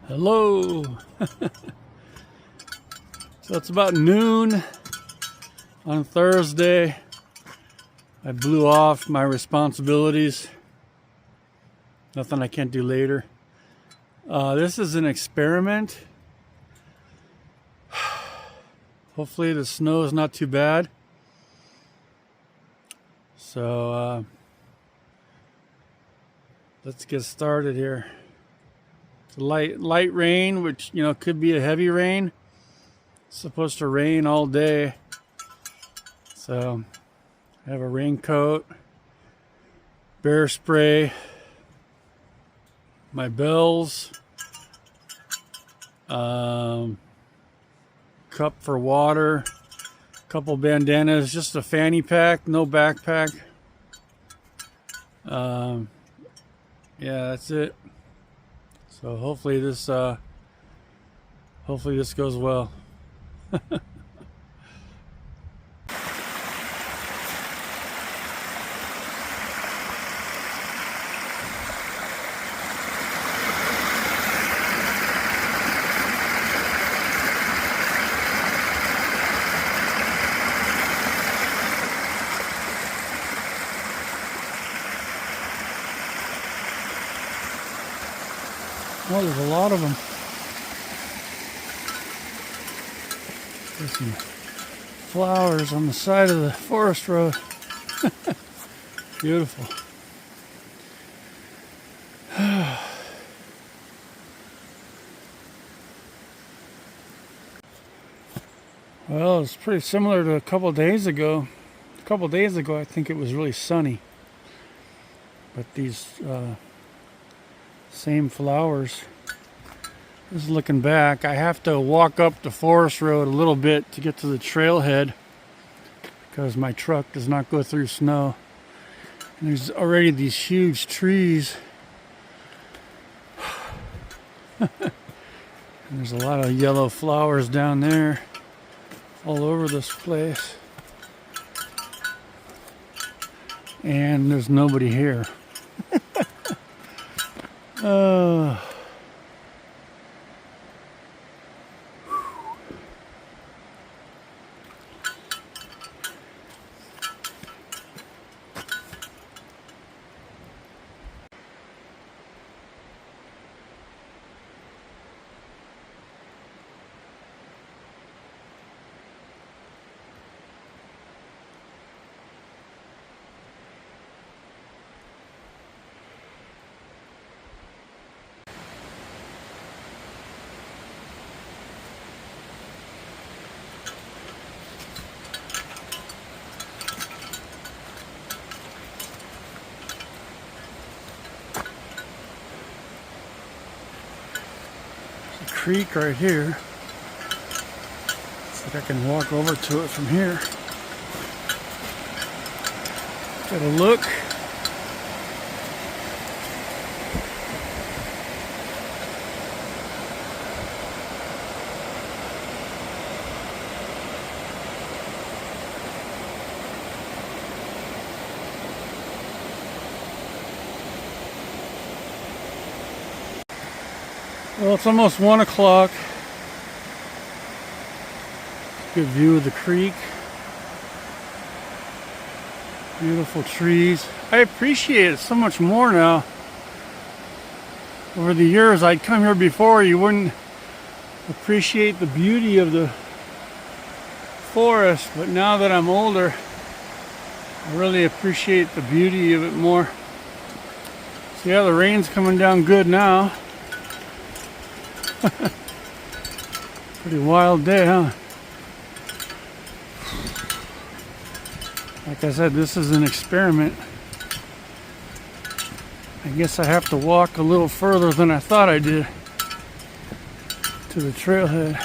Hello. So it's about noon on Thursday. I blew off my responsibilities. Nothing I can't do later. This is an experiment. Hopefully the snow is not too bad. So let's get started here. It's light rain, which could be a heavy rain. It's supposed to rain all day. So I have a raincoat, bear spray, my bells, cup for water, couple bandanas, just a fanny pack, no backpack. Yeah, that's it. So hopefully this goes well. Oh, there's a lot of them. There's some flowers on the side of the forest road. Beautiful. Well, it's pretty similar to a couple days ago. A couple days ago, I think it was really sunny. But these same flowers. Just looking back, I have to walk up the forest road a little bit to get to the trailhead because my truck does not go through snow. And there's already these huge trees. And there's a lot of yellow flowers down there all over this place. And there's nobody here. Creek right here. Looks like I can walk over to it from here. Get a look. Well, it's almost 1 o'clock. Good view of the creek. Beautiful trees. I appreciate it so much more now. Over the years, I'd come here before, you wouldn't appreciate the beauty of the forest. But now that I'm older, I really appreciate the beauty of it more. So yeah, the rain's coming down good now. Pretty wild day, huh? Like I said, this is an experiment. I guess I have to walk a little further than I thought I did to the trailhead.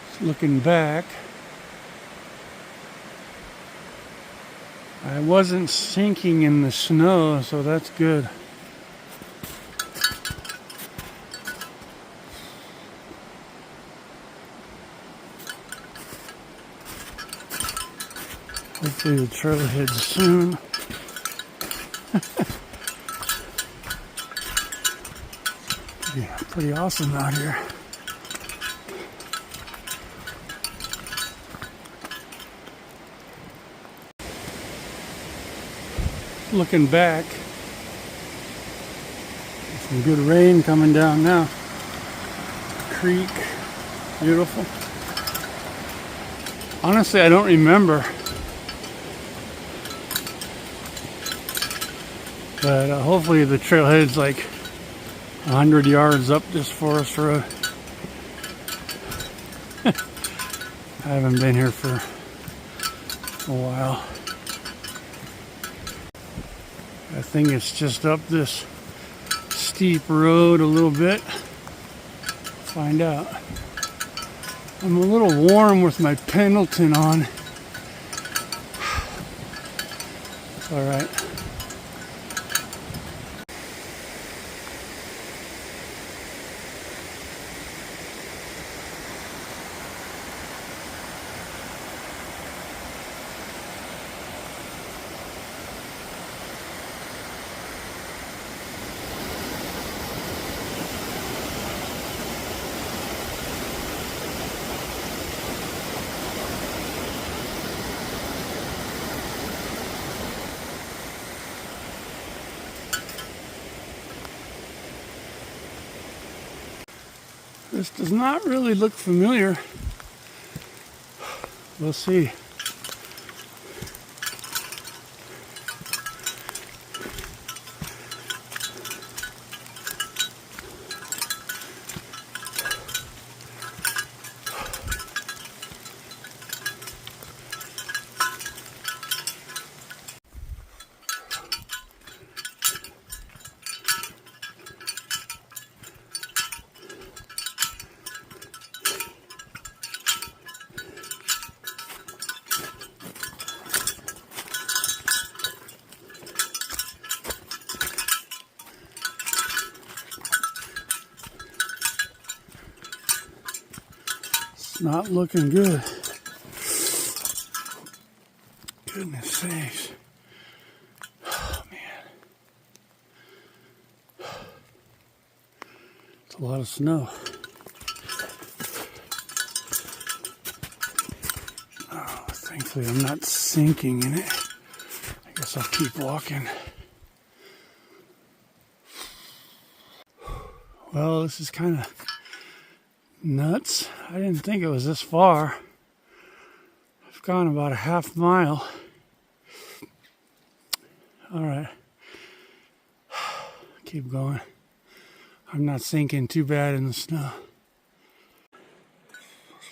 Just looking back, I wasn't sinking in the snow, so that's good. Hopefully the trailhead's soon. Pretty awesome out here. Looking back, some good rain coming down now. Creek, beautiful. Honestly, I don't remember, but hopefully the trailhead's like 100 yards up this forest road. I haven't been here for a while. I think it's just up this steep road a little bit. Find out. I'm a little warm with my Pendleton on. It's all right. This does not really look familiar. We'll see. Not looking good. Goodness sakes. Oh, man. It's a lot of snow. Oh, thankfully I'm not sinking in it. I guess I'll keep walking. Well, this is kind of nuts. I didn't think it was this far. I've gone about a half mile. All right. Keep going. I'm not sinking too bad in the snow.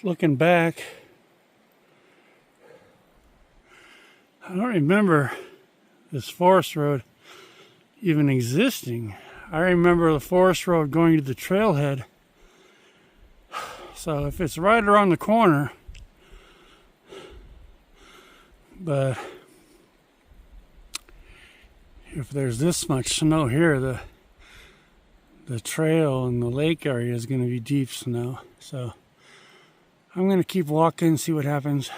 Looking back, I don't remember this forest road even existing. I remember the forest road going to the trailhead. So if it's right around the corner, but if there's this much snow here, the trail and the lake area is going to be deep snow. So I'm going to keep walking, see what happens.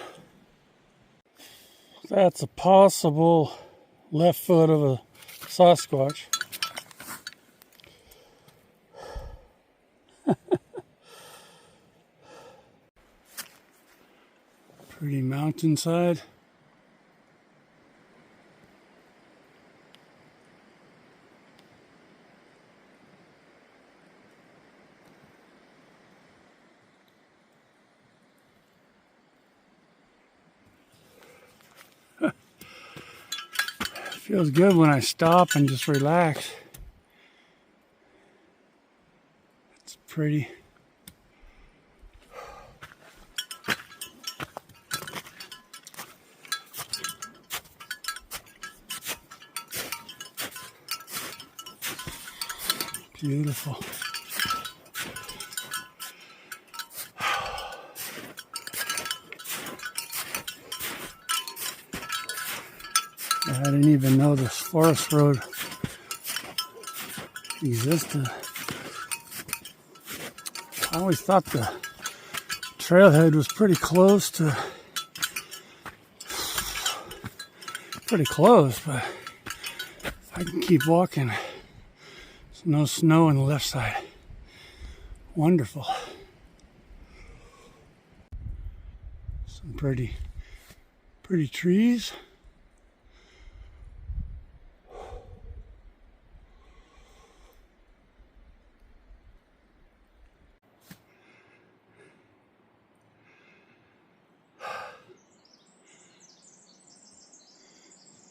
That's a possible left foot of a Sasquatch. Pretty mountainside. Feels good when I stop and just relax. It's pretty. Beautiful. I didn't even know this forest road existed. I always thought the trailhead was pretty close, but I can keep walking. There's no snow on the left side. Wonderful. Some pretty trees.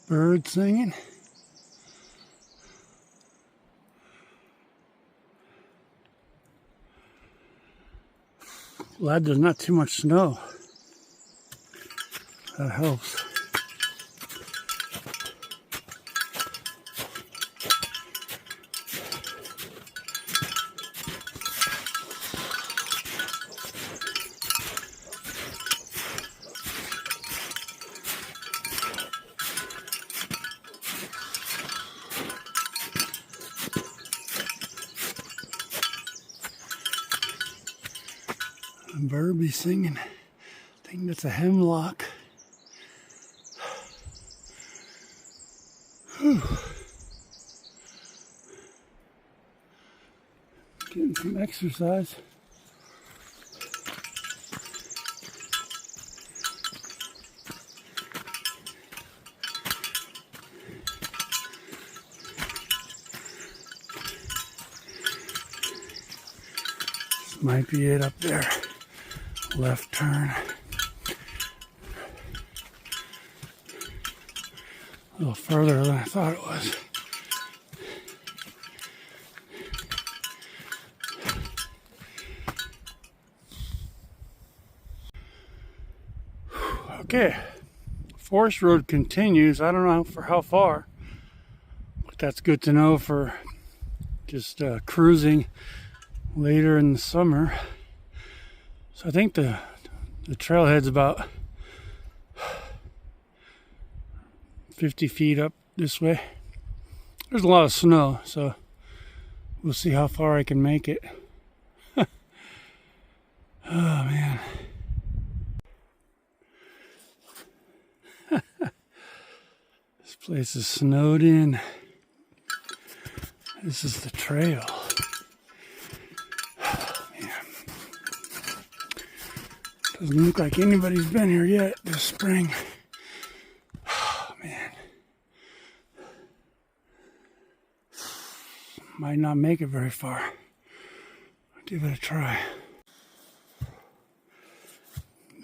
Birds singing. Glad there's not too much snow. That helps. A bird be singing. I think that's a hemlock. Whew. Getting some exercise. This might be it up there. Left turn. A little further than I thought it was. Okay, Forest Road continues. I don't know for how far, but that's good to know for just cruising later in the summer. So I think the trailhead's about 50 feet up this way. There's a lot of snow, so we'll see how far I can make it. Oh man. This place is snowed in. This is the trail. Doesn't look like anybody's been here yet this spring. Oh, man. Might not make it very far. I'll give it a try.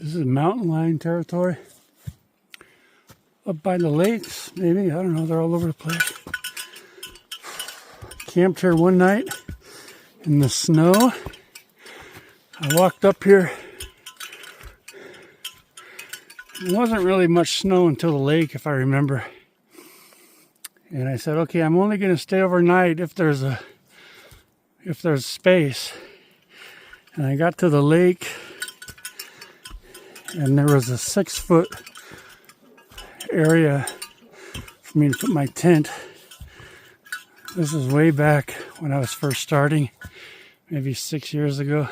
This is mountain lion territory. Up by the lakes, maybe. I don't know. They're all over the place. Camped here one night in the snow. I walked up here. There wasn't really much snow until the lake, if I remember. And I said, okay, I'm only going to stay overnight if there's space. And I got to the lake, and there was a 6-foot area for me to put my tent. This is way back when I was first starting, maybe 6 years ago.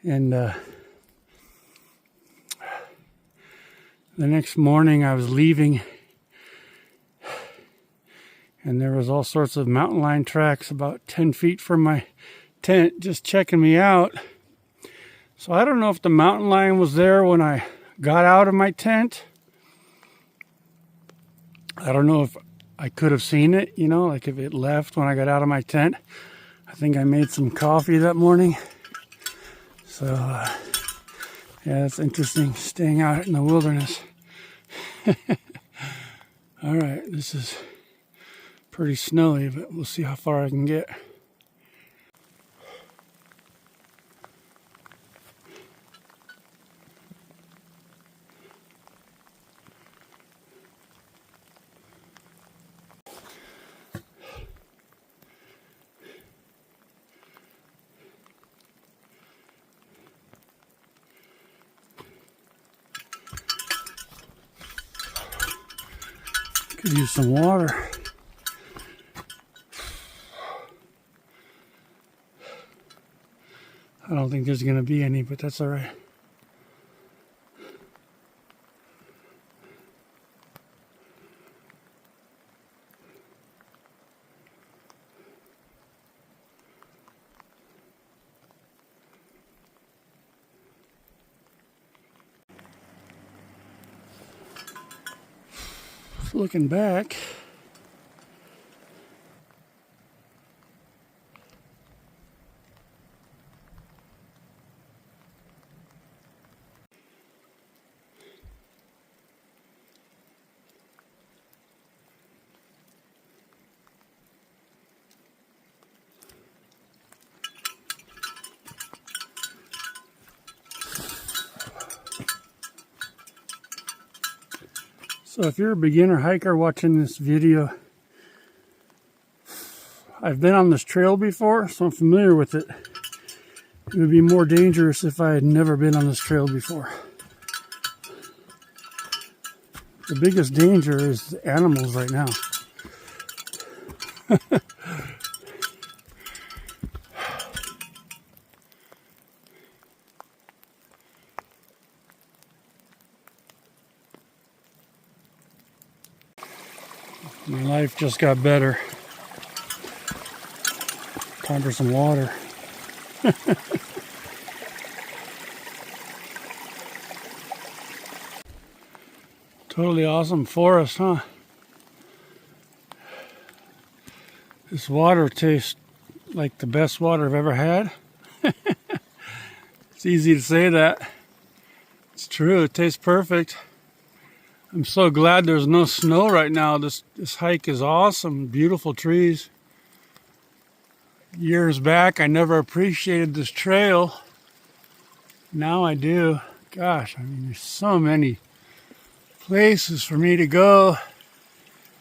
And the next morning I was leaving, and there was all sorts of mountain lion tracks about 10 feet from my tent just checking me out. So I don't know if the mountain lion was there when I got out of my tent. I don't know if I could have seen it, you know, like if it left when I got out of my tent. I think I made some coffee that morning. So, yeah, it's interesting staying out in the wilderness. All right, this is pretty snowy, but we'll see how far I can get. Could use some water. I don't think there's going to be any, but that's all right. Looking back, so if you're a beginner hiker watching this video, I've been on this trail before, so I'm familiar with it. It would be more dangerous if I had never been on this trail before. The biggest danger is the animals right now. My life just got better. Time for some water. Totally awesome forest, huh? This water tastes like the best water I've ever had. It's easy to say that. It's true, it tastes perfect. I'm so glad there's no snow right now. This hike is awesome. Beautiful trees. Years back, I never appreciated this trail. Now I do. Gosh, I mean, there's so many places for me to go.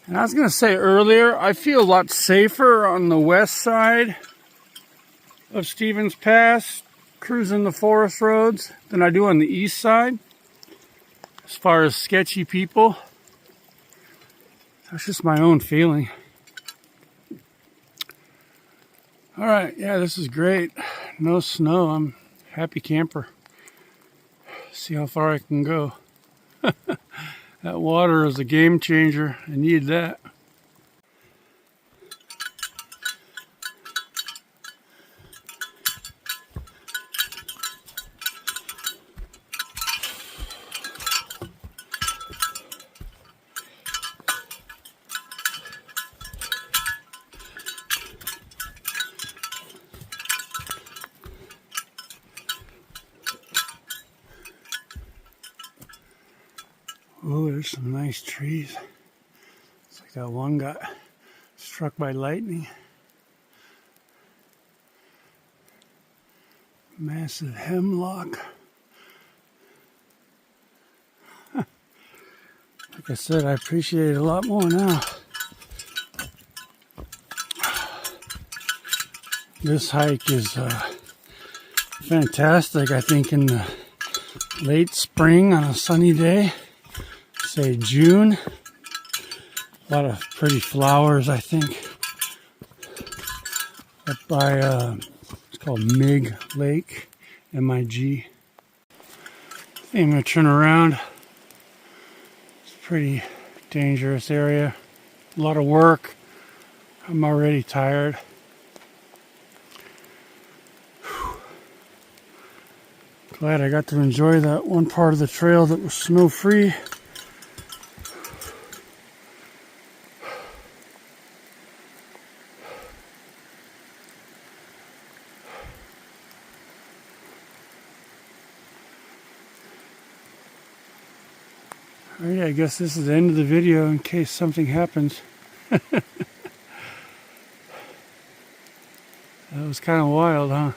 And I was going to say earlier, I feel a lot safer on the west side of Stevens Pass, cruising the forest roads, than I do on the east side. As far as sketchy people, that's just my own feeling. All right, yeah, this is great. No snow. I'm a happy camper. See how far I can go. That water is a game changer. I need that. Oh, there's some nice trees. It's like that one got struck by lightning. Massive hemlock. Like I said, I appreciate it a lot more now. This hike is fantastic, I think, in the late spring on a sunny day. Say June. A lot of pretty flowers, I think. Up by, it's called Mig Lake, M-I-G. I think I'm going to turn around. It's a pretty dangerous area. A lot of work. I'm already tired. Glad I got to enjoy that one part of the trail that was snow-free. Alright, I guess this is the end of the video in case something happens. That was kind of wild, huh?